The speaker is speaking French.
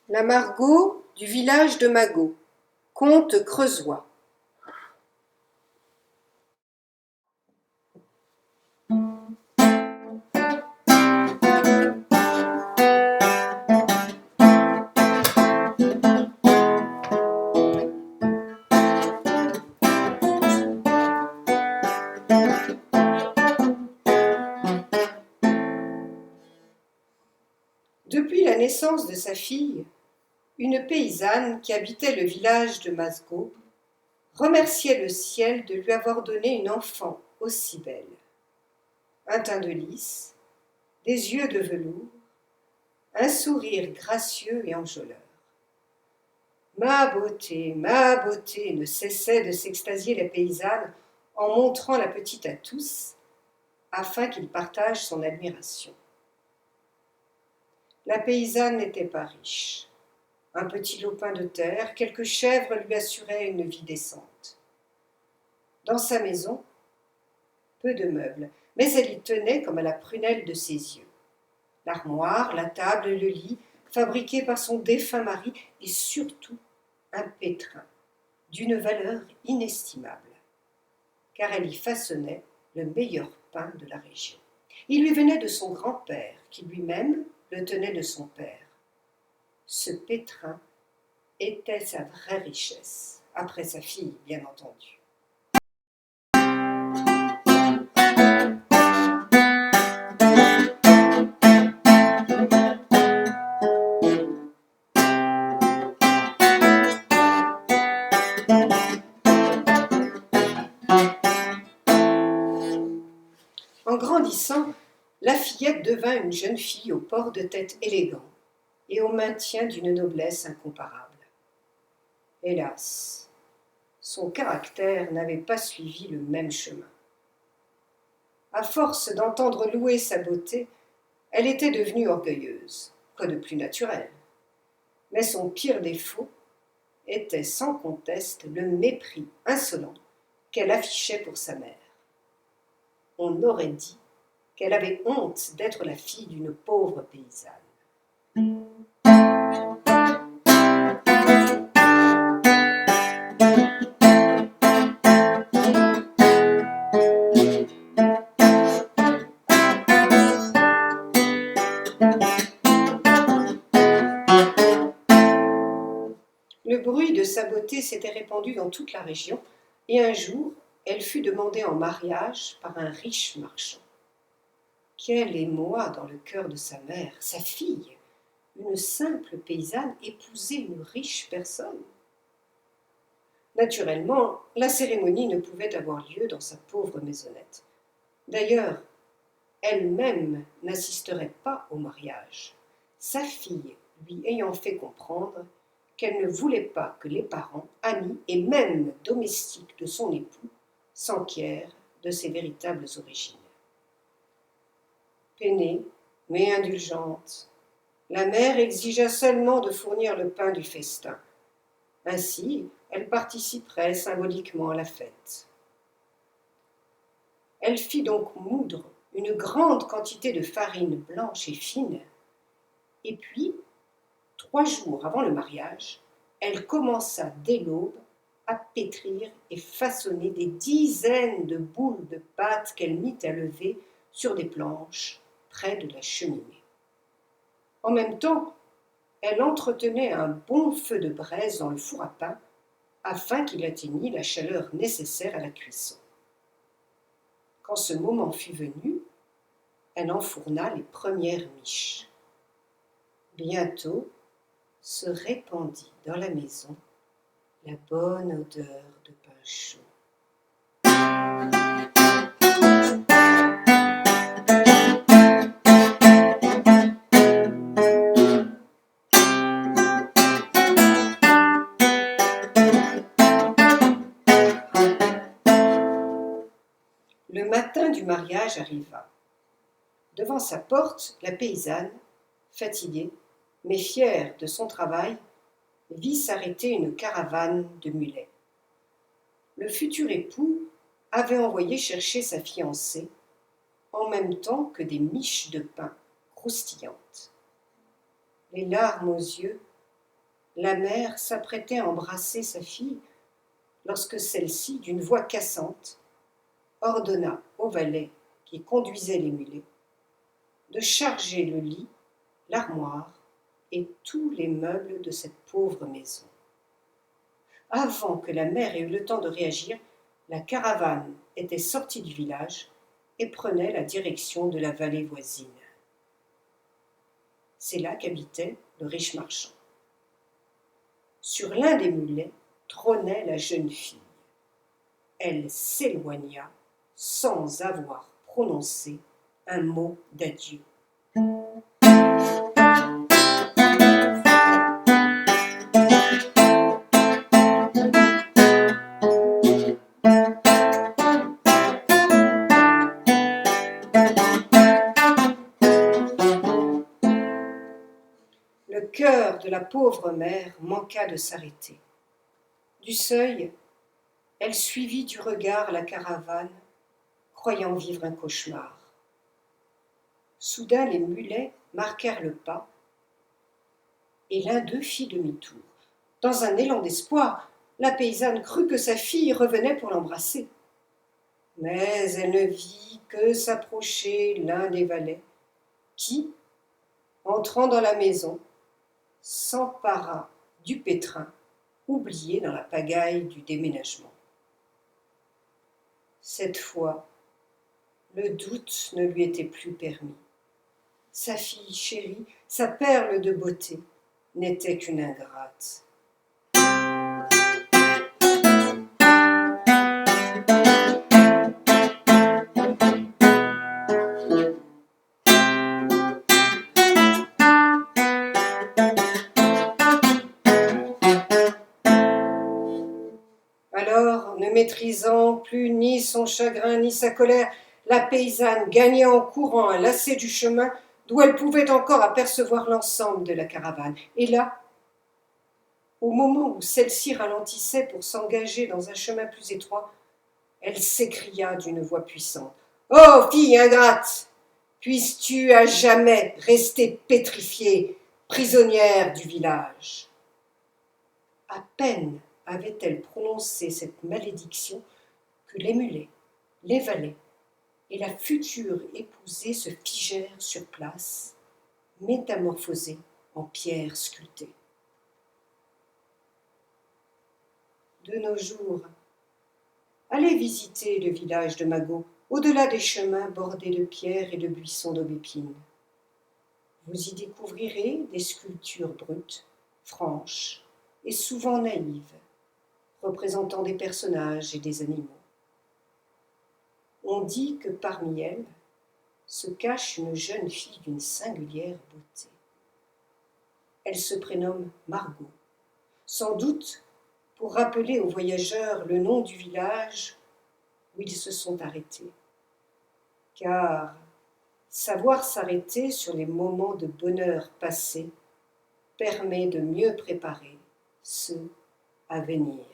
La Margot du village de Magot, conte creusois. Depuis la naissance de sa fille, une paysanne qui habitait le village de Magot remerciait le ciel de lui avoir donné une enfant aussi belle. Un teint de lys, des yeux de velours, un sourire gracieux et enjôleur. Ma beauté, ne cessait de s'extasier la paysanne en montrant la petite à tous, afin qu'ils partagent son admiration. La paysanne n'était pas riche. Un petit lopin de terre, quelques chèvres lui assuraient une vie décente. Dans sa maison, peu de meubles, mais elle y tenait comme à la prunelle de ses yeux. L'armoire, la table, le lit, fabriqués par son défunt mari, et surtout un pétrin d'une valeur inestimable, car elle y façonnait le meilleur pain de la région. Il lui venait de son grand-père, qui lui-même le tenait de son père. Ce pétrin était sa vraie richesse, après sa fille, bien entendu. En grandissant, la fillette devint une jeune fille au port de tête élégant et au maintien d'une noblesse incomparable. Hélas, son caractère n'avait pas suivi le même chemin. À force d'entendre louer sa beauté, elle était devenue orgueilleuse, quoi de plus naturel. Mais son pire défaut était sans conteste le mépris insolent qu'elle affichait pour sa mère. On aurait dit qu'elle avait honte d'être la fille d'une pauvre paysanne. Le bruit de sa beauté s'était répandu dans toute la région, et un jour, elle fut demandée en mariage par un riche marchand. Quel émoi dans le cœur de sa mère, sa fille, une simple paysanne, épouser une riche personne. Naturellement, la cérémonie ne pouvait avoir lieu dans sa pauvre maisonnette. D'ailleurs, elle-même n'assisterait pas au mariage, sa fille lui ayant fait comprendre qu'elle ne voulait pas que les parents, amis et même domestiques de son époux s'enquièrent de ses véritables origines. Peinée, mais indulgente, la mère exigea seulement de fournir le pain du festin. Ainsi, elle participerait symboliquement à la fête. Elle fit donc moudre une grande quantité de farine blanche et fine, et puis, 3 jours avant le mariage, elle commença dès l'aube à pétrir et façonner des dizaines de boules de pâte qu'elle mit à lever sur des planches près de la cheminée. En même temps, elle entretenait un bon feu de braise dans le four à pain afin qu'il atteignît la chaleur nécessaire à la cuisson. Quand ce moment fut venu, elle enfourna les premières miches. Bientôt se répandit dans la maison la bonne odeur de pain chaud. Le matin du mariage arriva. Devant sa porte, la paysanne, fatiguée, mais fière de son travail, vit s'arrêter une caravane de mulets. Le futur époux avait envoyé chercher sa fiancée, en même temps que des miches de pain croustillantes. Les larmes aux yeux, La mère s'apprêtait à embrasser sa fille lorsque celle-ci, d'une voix cassante, ordonna au valet qui conduisait les mulets de charger le lit, l'armoire et tous les meubles de cette pauvre maison. Avant que la mère ait eu le temps de réagir, la caravane était sortie du village et prenait la direction de la vallée voisine. C'est là qu'habitait le riche marchand. Sur l'un des mulets trônait la jeune fille. Elle s'éloigna sans avoir prononcé un mot d'adieu. Le cœur de la pauvre mère manqua de s'arrêter. Du seuil, elle suivit du regard la caravane, croyant vivre un cauchemar. Soudain, les mulets marquèrent le pas et l'un d'eux fit demi-tour. Dans un élan d'espoir, la paysanne crut que sa fille revenait pour l'embrasser. Mais elle ne vit que s'approcher l'un des valets qui, entrant dans la maison, s'empara du pétrin oublié dans la pagaille du déménagement. Cette fois, le doute ne lui était plus permis. Sa fille chérie, sa perle de beauté, n'était qu'une ingrate. Alors, ne maîtrisant plus ni son chagrin ni sa colère, la paysanne gagna en courant un lacet du chemin d'où elle pouvait encore apercevoir l'ensemble de la caravane. Et là, au moment où celle-ci ralentissait pour s'engager dans un chemin plus étroit, elle s'écria d'une voix puissante. « Ô fille ingrate, puisses-tu à jamais rester pétrifiée, prisonnière du village ?» À peine avait-elle prononcé cette malédiction que les mulets, les valets et la future épousée se figèrent sur place, métamorphosés en pierre sculptée. De nos jours, allez visiter le village de Magot, au-delà des chemins bordés de pierres et de buissons d'aubépines. Vous y découvrirez des sculptures brutes, franches et souvent naïves, représentant des personnages et des animaux. On dit que parmi elles se cache une jeune fille d'une singulière beauté. Elle se prénomme Margot, sans doute pour rappeler aux voyageurs le nom du village où ils se sont arrêtés. Car savoir s'arrêter sur les moments de bonheur passés permet de mieux préparer ceux à venir.